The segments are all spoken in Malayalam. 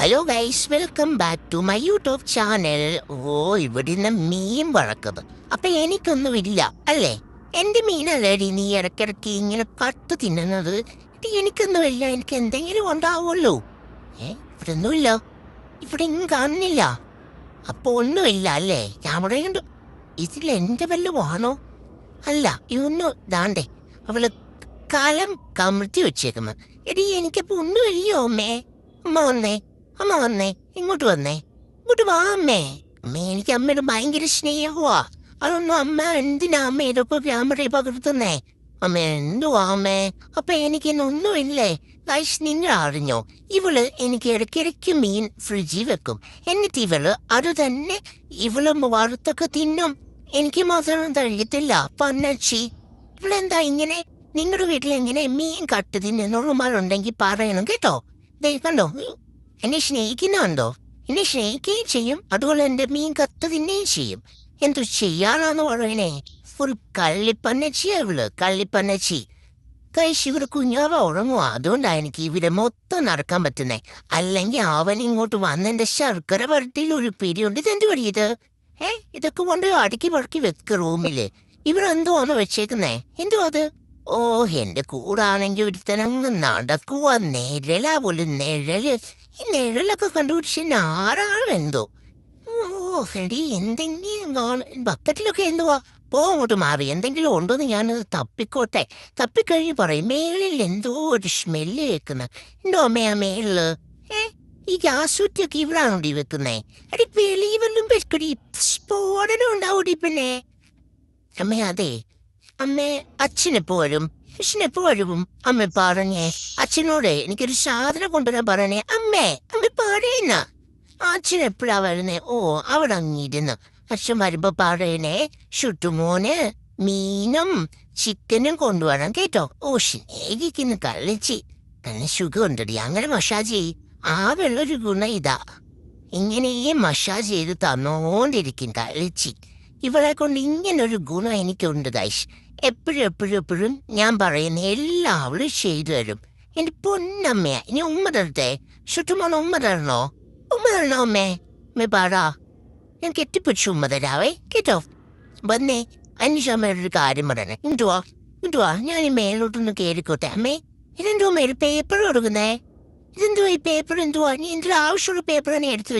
Hello guys, welcome back to my YouTube channel. ഇവിടുന്ന് മീൻ വഴക്കത്. അപ്പൊ എനിക്കൊന്നുമില്ല അല്ലേ? എന്റെ മീനല്ലേടി നീ ഇടയ്ക്കിടയ്ക്ക് ഇങ്ങനെ കട്ട് തിന്നുന്നത്. എനിക്കൊന്നുമില്ല, എനിക്ക് എന്തെങ്കിലും ഉണ്ടാവുമല്ലോ. ഇവിടെ ഒന്നുമില്ല, ഇവിടെ ഇങ്ങും കാണുന്നില്ല. അപ്പൊ ഒന്നുമില്ല അല്ലേ? ക്യാമറ ഉണ്ട്. ഇതിൽ എന്റെ വല്ലതുമാണോ? അല്ല, ഇതൊന്നും ദാണ്ടേ അവള് കലം കമഴ്ത്തി വെച്ചേക്കുന്നത്. എടി എനിക്കപ്പോ ഒന്നുമില്ലയോ അമ്മേ. അമ്മ വന്നേ, അമ്മ വന്നേ, ഇങ്ങോട്ട് വന്നേ, ഇങ്ങോട്ട് വാ അമ്മേ. അമ്മേ, എനിക്ക് അമ്മയുടെ ഭയങ്കര സ്നേഹമാ. അതൊന്നും അമ്മ എന്തിനാ അമ്മയുടെ ഇപ്പൊ ക്യാമറ പകർത്തുന്നേ? അമ്മ എന്തുവാ അമ്മേ? അപ്പൊ എനിക്കിന്നൊന്നുമില്ലേ? ഗൈസ്, നിങ്ങൾ അറിഞ്ഞോ? ഇവള് എനിക്ക് ഇടയ്ക്കിടയ്ക്ക് മീൻ ഫ്രിഡ്ജിൽ വെക്കും. എന്നിട്ട് അത് തന്നെ വറുത്തൊക്കെ തിന്നും. എനിക്ക് മാത്രം കഴിയത്തില്ല. പന്നച്ചി, ഇവളെന്താ ഇങ്ങനെ? നിങ്ങളുടെ വീട്ടിൽ എങ്ങനെ മീൻ കട്ട് തിന്നുന്നുണ്ടെങ്കിൽ പറയണം കേട്ടോ. കണ്ടോ, എന്നെ സ്നേഹിക്കുന്നുണ്ടോ? എന്നെ സ്നേഹിക്കുകയും ചെയ്യും, അതുപോലെ എന്റെ മീൻ കത്ത് തിന്നുകയും ചെയ്യും. എന്തു ചെയ്യാനാന്ന് പറയണേ? ഫുൾ കള്ളിപ്പന്നച്ചിയാ ഇവള്, കള്ളിപ്പന്നച്ചി. കഴിച്ച് ഇവര് കുഞ്ഞാവ ഉറങ്ങുക. അതുകൊണ്ടാണ് എനിക്ക് ഇവിടെ മൊത്തം നടക്കാൻ പറ്റുന്നേ. അല്ലെങ്കിൽ അവൻ ഇങ്ങോട്ട് വന്ന് എന്റെ ശർക്കര വരട്ടിയിൽ ഒരു പിരിയുണ്ട്. ഇതെന്ത് പടിയത്? ഇതൊക്കെ കൊണ്ട് അടുക്കി പറക്കി വെക്ക റൂമില്. ഇവരെന്തുവാന്ന് വെച്ചേക്കുന്നേ? എന്തോ അത്? എന്റെ കൂടാണെങ്കിൽ ഒരുത്തനങ്ങ് നടക്കുവാ. നിഴലാ പോലും, നിഴല്. ഈ നിഴലൊക്കെ കണ്ടുപിടിച്ച് ആരാണ് എന്തോ. എടി, എന്തെങ്കിലും ബക്കറ്റിലൊക്കെ എന്തുവാ? അങ്ങോട്ട് മാറി. എന്തെങ്കിലും ഉണ്ടോന്ന് ഞാനത് തപ്പിക്കോട്ടെ. തപ്പിക്കഴിഞ്ഞ് പറയും. മേളിൽ എന്തോ ഒരു സ്മെല്ല് കേൾക്കുന്ന. എന്തോ അമ്മയാ മേളില്? ഈ ഗ്യാസ് കുറ്റിയൊക്കെ ഇവിടാണോടി വെക്കുന്നേ? എടി, വെളിയിൽ വല്ലതും വെക്കടി, സ്ഫോടനം ഉണ്ടാവൂടി. പിന്നെ അമ്മ, അതെ അമ്മേ, അച്ഛനെപ്പോഴും അമ്മ പറഞ്ഞേ. അച്ഛനോട് എനിക്കൊരു സാധനം കൊണ്ടുവരാൻ പറയണേ. അമ്മ പറയുന്ന അച്ഛൻ എപ്പോഴാ വരുന്നേ? അവിടെ അങ്ങിരുന്ന് അച്ഛൻ വരുമ്പോ പറയണേ, ഷുട്ടുമോന് മീനും ചിക്കനും കൊണ്ടുവരണം കേട്ടോ. സ്നേഹിക്കുന്നു കളിച്ചി. നല്ല സുഖമുണ്ടടി. അങ്ങനെ മസാജ് ചെയ്യും. ആ വെള്ളൊരു ഗുണം ഇതാ, ഇങ്ങനെയേ മസാജ് ചെയ്ത് തന്നോണ്ടിരിക്കും കളിച്ചി. ഇവളെ കൊണ്ട് ഇങ്ങനൊരു ഗുണം എനിക്കുണ്ട് ഗൈസ്. എപ്പോഴും ഞാൻ പറയുന്ന എല്ലാം അവള് ചെയ്തു തരും. എന്റെ പൊന്നമ്മയാ. ഇനി ഉമ്മ തരട്ടെ? ഷുട്ടുമോൻ ഉമ്മ തരണോ? അമ്മേ? അമ്മ പാടാ, ഞാൻ കെട്ടിപ്പിടിച്ച് ഉമ്മ തരാവേ കേട്ടോ. വന്നേ, അന്വേഷമ്മയുടെ കാര്യം പറയണേ. എന്തുവാ ഞാൻ ഈ മേലോട്ടൊന്ന് കേറിക്കോട്ടെ. അമ്മേ, ഇതെന്തുവാ മേല് പേപ്പർ കൊടുക്കുന്നേ? ഇതെന്തുവാ ഈ പേപ്പർ? എന്തുവാ? നീ എന്തൊരു ആവശ്യമുള്ള പേപ്പർ തന്നെ എടുത്തു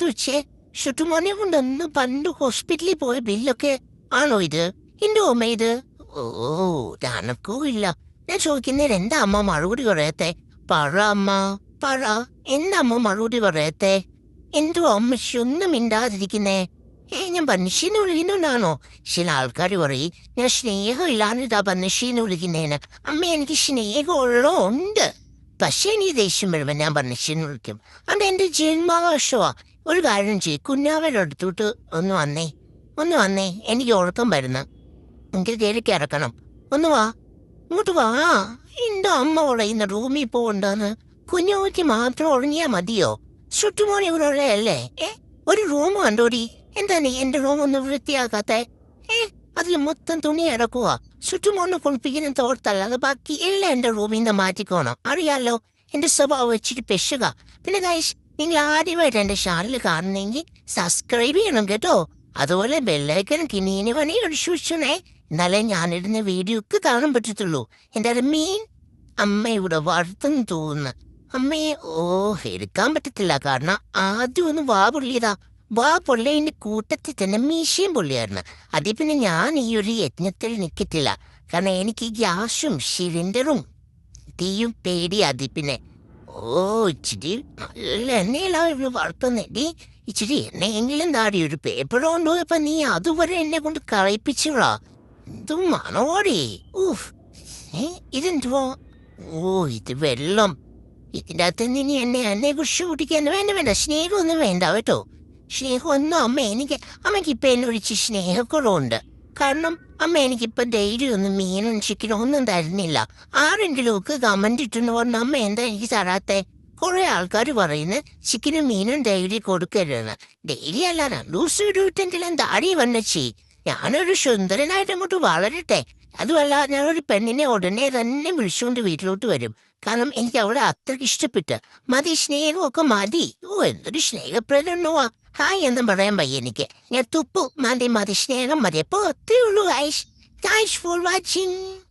വെച്ചേ. ഷുട്ടുമോനെ കൊണ്ടൊന്ന് പണ്ട് ഹോസ്പിറ്റലിൽ പോയ ബില്ലൊക്കെ ആണോ ഇത്? എന്റെ അമ്മ ഇത്? അനക്കോ ഇല്ല. ഞാൻ ചോദിക്കുന്നേരം എന്താ അമ്മ മറുപടി പറയത്തെ? പറ എന്താ അമ്മ മറുപടി പറയത്തെ? എന്തോ അമ്മ ഒന്നും മിണ്ടാതിരിക്കുന്നേ? ഞാൻ പന്നിഷീന്ന് വിളിക്കുന്നുണ്ടാണോ? ചില ആൾക്കാർ പറയും ഞാൻ സ്നേഹം ഇല്ലാന്നിട്ടാ പന്നിഷീന്ന് വിളിക്കുന്നേന്. അമ്മ, എനിക്ക് സ്നേഹമുള്ളോ ഉണ്ട്. പക്ഷേ എനിക്ക് ദേഷ്യം വരുമ്പോ ഞാൻ പന്നിഷീന്ന് വിളിക്കും. അതെന്റെ ജന്മാവകാശമാ. ഒരു കാര്യം ചെയ്യും, കുഞ്ഞാവരുടെ അടുത്തോട്ട് ഒന്ന് വന്നേ. എനിക്ക് ഉറക്കം വരുന്നു. എനിക്ക് കയറിക്ക് ഇറക്കണം. ഒന്ന് വാ, ഇങ്ങോട്ട് വാ. എന്റെ അമ്മ ഉളയുന്ന റൂമിൽ പോകണ്ടെന്ന്. കുഞ്ഞാവയ്ക്ക് മാത്രം ഉറങ്ങിയാ മതിയോ? ചുറ്റുമോനെ ഇവരുള്ളയല്ലേ? ഒരു റൂം കണ്ടോടി. എന്താ നീ എന്റെ റൂം ഒന്ന് വൃത്തിയാക്കാത്തെ? അതിൽ മൊത്തം തുണി ഇറക്കുക. ചുറ്റുമോനെ കുളിപ്പിക്കുന്ന തോർത്തല്ലാതെ ബാക്കി എല്ലാം എന്റെ റൂമിൽ നിന്ന് മാറ്റിക്കോണം. അറിയാലോ, എന്റെ സ്വഭാവം വെച്ചിട്ട് പെശുക. പിന്നെ ഗൈസ്, നിങ്ങൾ ആദ്യമായിട്ട് എന്റെ ചാനൽ കാണുന്നെങ്കിൽ സബ്സ്ക്രൈബ് ചെയ്യണം കേട്ടോ. അതുപോലെ ബെല്ലൈക്കൻ കിണീന് പണി ഒഴിച്ചു വെച്ചേ. എന്നാലേ ഞാനിടുന്ന വീഡിയോക്ക് കാണാൻ പറ്റത്തുള്ളൂ. എന്തായാലും മീൻ അമ്മ ഇവിടെ വളർത്തുന്നു തോന്നുന്നു. അമ്മയെ എടുക്കാൻ പറ്റത്തില്ല, കാരണം ആദ്യം ഒന്ന് വാ പൊള്ളിയതിന്റെ കൂട്ടത്തിൽ തന്നെ മീശയും പൊള്ളിയായിരുന്നു. അതിൽ പിന്നെ ഞാൻ ഈ ഒരു യജ്ഞത്തിൽ നിൽക്കത്തില്ല, കാരണം എനിക്ക് ഗ്യാസും സിലിണ്ടറും തീയും പേടി. അതിൽ പിന്നെ ഇച്ചിരി നല്ല എണ്ണയിലാ ഇവിടെ വളർത്തുന്നേടി. ഇച്ചിരി എണ്ണയെങ്കിലും താടി. ഒരു പേപ്പർ കൊണ്ടുപോയപ്പോ നീ അതുവരെ എന്നെ കൊണ്ട് കളയിപ്പിച്ചോളാ. എന്തും മണോടി. ഇതെന്തുവാ? ഇത് വെള്ളം. ഇതിൻ്റെ അകത്ത് നീ എന്നെ കുറിച്ച് കുടിക്കാൻ വേണ്ട. സ്നേഹമൊന്നും വേണ്ട കേട്ടോ. സ്നേഹമൊന്നും അമ്മയ്ക്ക് ഇപ്പൊ എന്നെ വിളിച്ച് സ്നേഹക്കുറവുണ്ട്. കാരണം അമ്മ എനിക്കിപ്പോ ഡെയിലി ഒന്നും മീനും ചിക്കനും ഒന്നും തരുന്നില്ല. ആരെങ്കിലും ഒക്കെ കമന്റ് ഇട്ടെന്ന് പറഞ്ഞ അമ്മ എന്താ എനിക്ക് തരാത്തെ? കുറെ ആൾക്കാർ പറയുന്നത് ചിക്കനും മീനും ഡെയിലി കൊടുക്കരുതെന്ന്. ഡെയിലി അല്ല, 2 ദിവസം ഇട്ടെങ്കിലും ദാടി വന്നച്ചി. ഞാനൊരു സുന്ദരനായിട്ട് അങ്ങോട്ട് വളരട്ടെ. അതുമല്ല ഞാനൊരു പെണ്ണിനെ ഉടനെ തന്നെ വിളിച്ചുകൊണ്ട് വീട്ടിലോട്ട് വരും. കാരണം എനിക്ക് അവളെ അത്രയ്ക്ക് ഇഷ്ടപ്പെട്ട്. മതി സ്നേഹമൊക്കെ മതി. ഓ എന്തൊരു സ്നേഹപ്രകടനമാ. ഹായ് എന്നും പറയാൻ വയ്യ എനിക്ക്. ഞാൻ തുപ്പു. മതി മതി സ്നേഹം മതി. അപ്പോൾ അത്രേ ഉള്ളൂ ഗൈസ്. Thanks for watching.